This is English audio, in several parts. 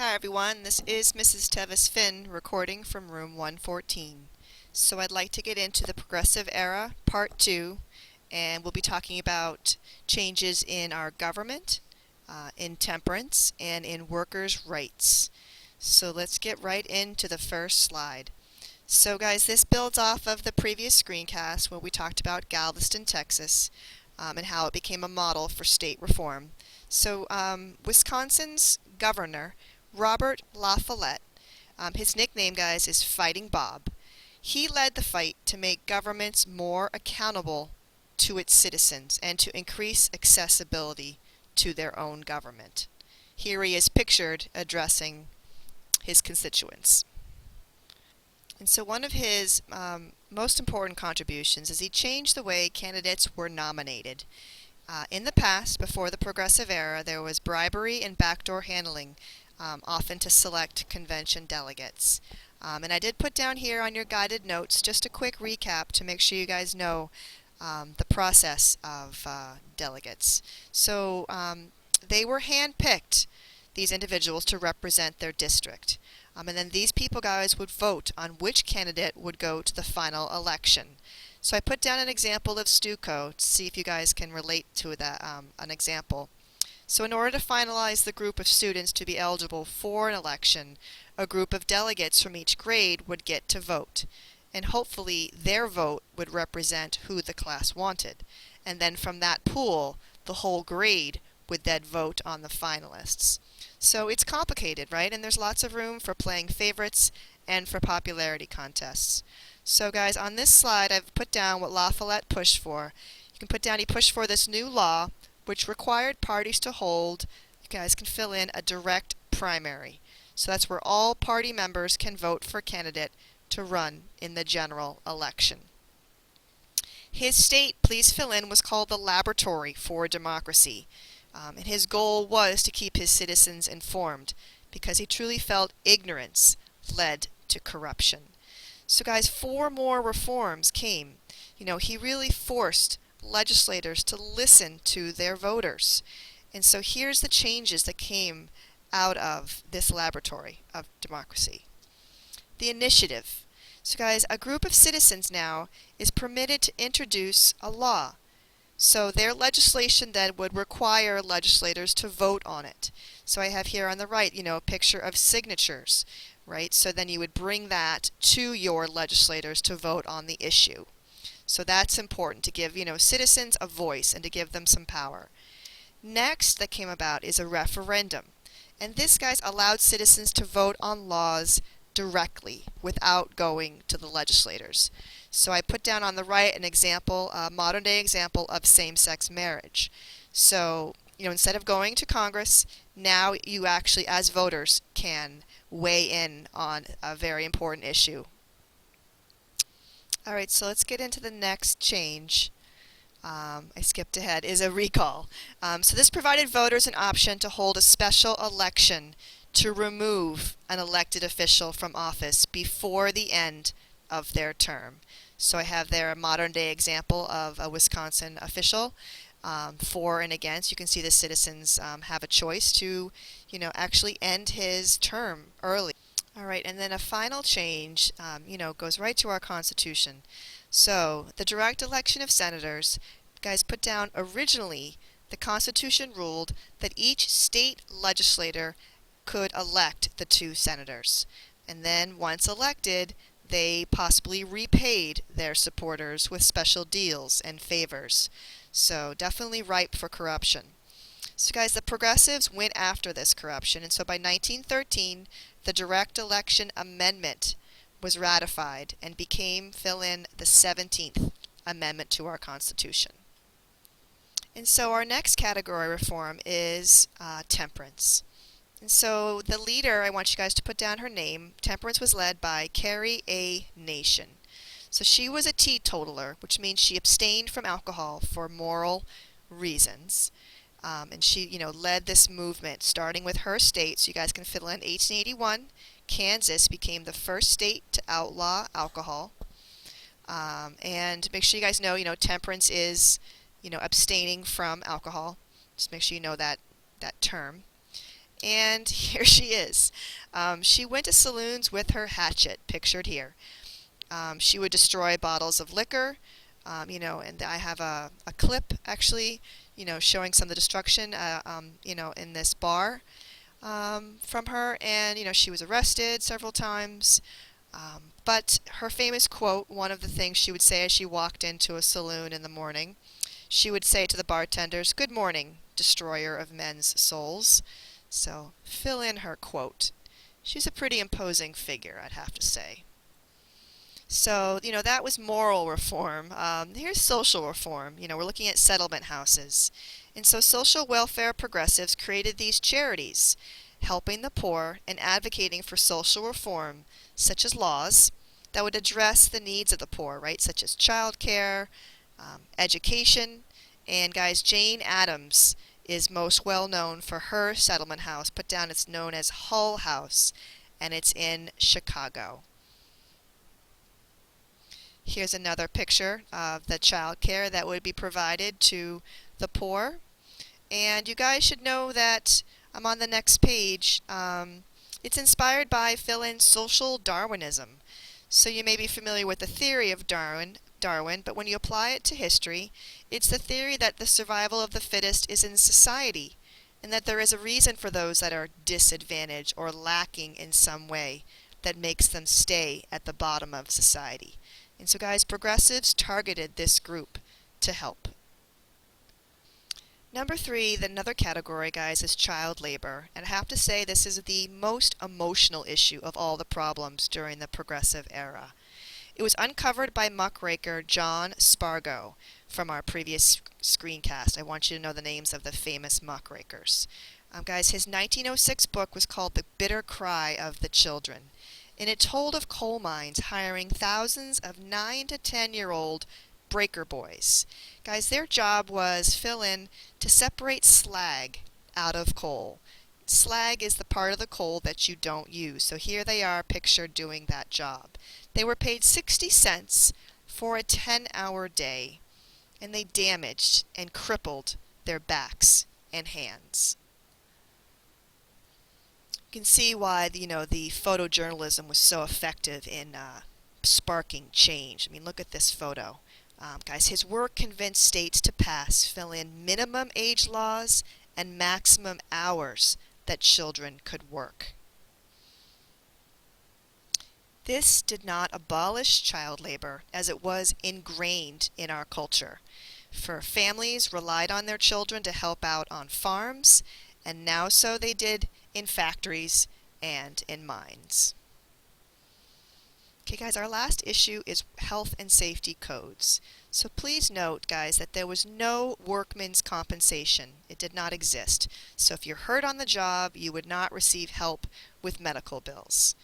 Hi everyone, this is Mrs. Tevis-Finn recording from room 114. So I'd like to get into the Progressive Era, Part 2, and we'll be talking about changes in our government, in temperance, and in workers' rights. So let's get right into the first slide. So guys, this builds off of the previous screencast where we talked about Galveston, Texas, and how it became a model for state reform. So Wisconsin's governor, Robert La Follette, his nickname, guys, is Fighting Bob. He led the fight to make governments more accountable to its citizens and to increase accessibility to their own government. Here he is pictured addressing his constituents. And so one of his most important contributions is he changed the way candidates were nominated. In the past, before the Progressive Era, there was bribery and backdoor handling, often to select convention delegates. And I did put down here on your guided notes just a quick recap to make sure you guys know the process of delegates. So they were handpicked, these individuals, to represent their district. And then these people, guys, would vote on which candidate would go to the final election. So I put down an example of Stuco to see if you guys can relate to that, an example. So in order to finalize the group of students to be eligible for an election, a group of delegates from each grade would get to vote. And hopefully their vote would represent who the class wanted. And then from that pool, the whole grade would then vote on the finalists. So it's complicated, right? And there's lots of room for playing favorites and for popularity contests. So guys, on this slide I've put down what La Follette pushed for. You can put down he pushed for this new law which required parties to hold, you guys can fill in, a direct primary. So that's where all party members can vote for a candidate to run in the general election. His state, please fill in, was called the Laboratory for Democracy. And his goal was to keep his citizens informed because he truly felt ignorance led to corruption. So guys, 4 more reforms came. He really forced legislators to listen to their voters. And so here's the changes that came out of this laboratory of democracy. The initiative. So guys, a group of citizens now is permitted to introduce a law. So their legislation then would require legislators to vote on it. So I have here on the right, a picture of signatures, right? So then you would bring that to your legislators to vote on the issue. So that's important to give, citizens a voice and to give them some power. Next that came about is a referendum. And this, guys, allowed citizens to vote on laws directly without going to the legislators. So I put down on the right an example, a modern day example of same-sex marriage. So, instead of going to Congress, now you actually, as voters, can weigh in on a very important issue. Alright, so let's get into the next change. I skipped ahead, is a recall. So this provided voters an option to hold a special election to remove an elected official from office before the end of their term. So I have there a modern day example of a Wisconsin official, for and against. You can see the citizens have a choice to, actually end his term early. Alright, and then a final change, goes right to our Constitution. So, the direct election of senators, guys, put down originally the Constitution ruled that each state legislator could elect the 2 senators. And then, once elected, they possibly repaid their supporters with special deals and favors. So, definitely ripe for corruption. So guys, the progressives went after this corruption, and so by 1913, the Direct Election Amendment was ratified and became, fill in, the 17th Amendment to our Constitution. And so our next category reform is temperance. And so the leader, I want you guys to put down her name. Temperance was led by Carrie A. Nation. So she was a teetotaler, which means she abstained from alcohol for moral reasons. And she, led this movement, starting with her state. So you guys can fill in 1881. Kansas became the first state to outlaw alcohol. And make sure you guys know, temperance is, abstaining from alcohol. Just make sure you know that term. and here she is. She went to saloons with her hatchet, pictured here. She would destroy bottles of liquor, and I have a clip actually, showing some of the destruction, in this bar from her. And, she was arrested several times. But her famous quote, one of the things she would say as she walked into a saloon in the morning, she would say to the bartenders, "Good morning, destroyer of men's souls." So fill in her quote. She's a pretty imposing figure, I'd have to say. So, that was moral reform. Here's social reform. We're looking at settlement houses. And so social welfare progressives created these charities, helping the poor and advocating for social reform, such as laws that would address the needs of the poor, right? Such as child care, education. And guys, Jane Addams is most well known for her settlement house. Put down, it's known as Hull House, and it's in Chicago. Here's another picture of the child care that would be provided to the poor. And you guys should know that I'm on the next page. It's inspired by fill-in social Darwinism. So you may be familiar with the theory of Darwin, but when you apply it to history, it's the theory that the survival of the fittest is in society, and that there is a reason for those that are disadvantaged or lacking in some way that makes them stay at the bottom of society. And so guys, progressives targeted this group to help. Number 3, another category, guys, is child labor. And I have to say this is the most emotional issue of all the problems during the progressive era. It was uncovered by muckraker John Spargo from our previous screencast. I want you to know the names of the famous muckrakers. Guys, his 1906 book was called The Bitter Cry of the Children. And it told of coal mines hiring thousands of 9 to 10-year-old breaker boys. Guys, their job was fill in to separate slag out of coal. Slag is the part of the coal that you don't use. So here they are pictured doing that job. They were paid 60 cents for a 10-hour day, and they damaged and crippled their backs and hands. You can see why the photojournalism was so effective in sparking change. I mean, look at this photo. Guys, his work convinced states to pass fill in minimum age laws and maximum hours that children could work. This did not abolish child labor, as it was ingrained in our culture. For families relied on their children to help out on farms, and now so they did in factories and in mines. Okay, guys, our last issue is health and safety codes. So please note, guys, that there was no workman's compensation. It did not exist. So if you're hurt on the job, you would not receive help with medical bills.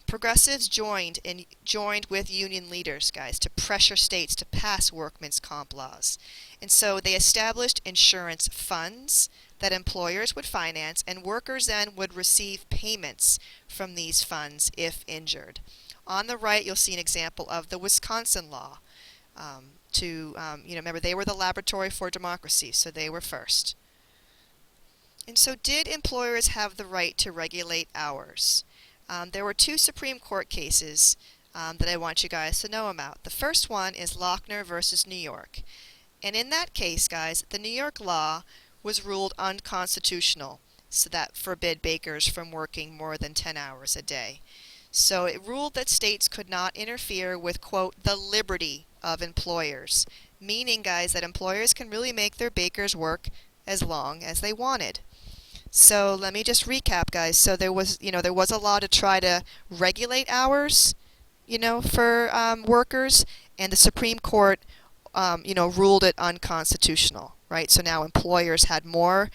Progressives joined with union leaders, guys, to pressure states to pass workman's comp laws. And so they established insurance funds that employers would finance, and workers then would receive payments from these funds if injured. On the right, you'll see an example of the Wisconsin law. Remember, they were the laboratory for democracy, so they were first. And so did employers have the right to regulate hours? There were 2 Supreme Court cases that I want you guys to know about. The first one is Lochner versus New York. And in that case, guys, the New York law was ruled unconstitutional, so that forbid bakers from working more than 10 hours a day. So it ruled that states could not interfere with, quote, the liberty of employers, meaning, guys, that employers can really make their bakers work as long as they wanted. So let me just recap, guys. So there was a law to try to regulate hours, for workers, and the Supreme Court, ruled it unconstitutional, right? So now employers had more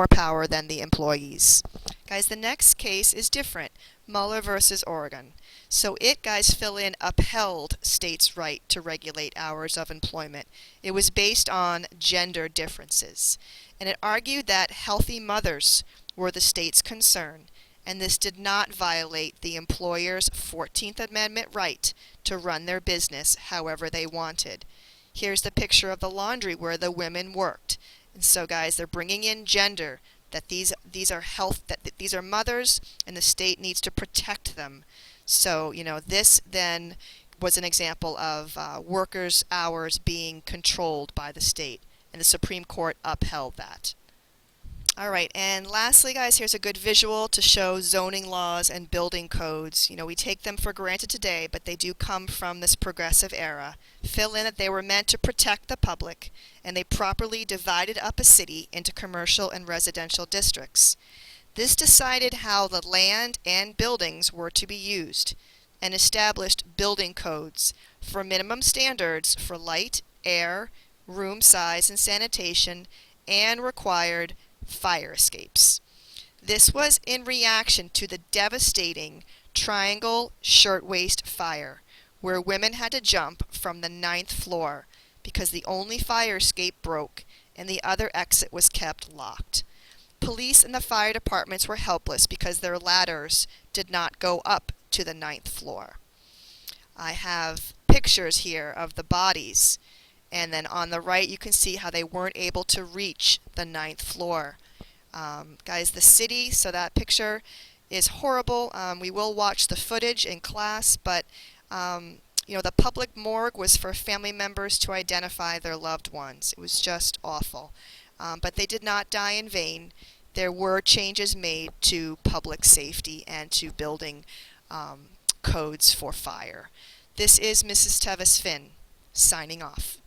power than the employees. Guys, the next case is different. Mueller versus Oregon. So it, guys, fill in, upheld states' right to regulate hours of employment. It was based on gender differences. And it argued that healthy mothers were the state's concern, and this did not violate the employer's 14th Amendment right to run their business however they wanted. Here's the picture of the laundry where the women worked. And so, guys, they're bringing in gender. that these are health, that these are mothers, and the state needs to protect them. So, this then was an example of workers' hours being controlled by the state, and the Supreme Court upheld that. All right, and lastly, guys, here's a good visual to show zoning laws and building codes. We take them for granted today, but they do come from this progressive era. Fill in that they were meant to protect the public, and they properly divided up a city into commercial and residential districts. This decided how the land and buildings were to be used, and established building codes for minimum standards for light, air, room size, and sanitation, and required fire escapes. This was in reaction to the devastating Triangle Shirtwaist Fire, where women had to jump from the 9th floor because the only fire escape broke and the other exit was kept locked. Police and the fire departments were helpless because their ladders did not go up to the 9th floor. I have pictures here of the bodies, and then on the right you can see how they weren't able to reach the 9th floor. Guys, the city, so that picture is horrible. We will watch the footage in class, but the public morgue was for family members to identify their loved ones. It was just awful. But they did not die in vain. There were changes made to public safety and to building codes for fire. This is Mrs. Tevis-Finn, signing off.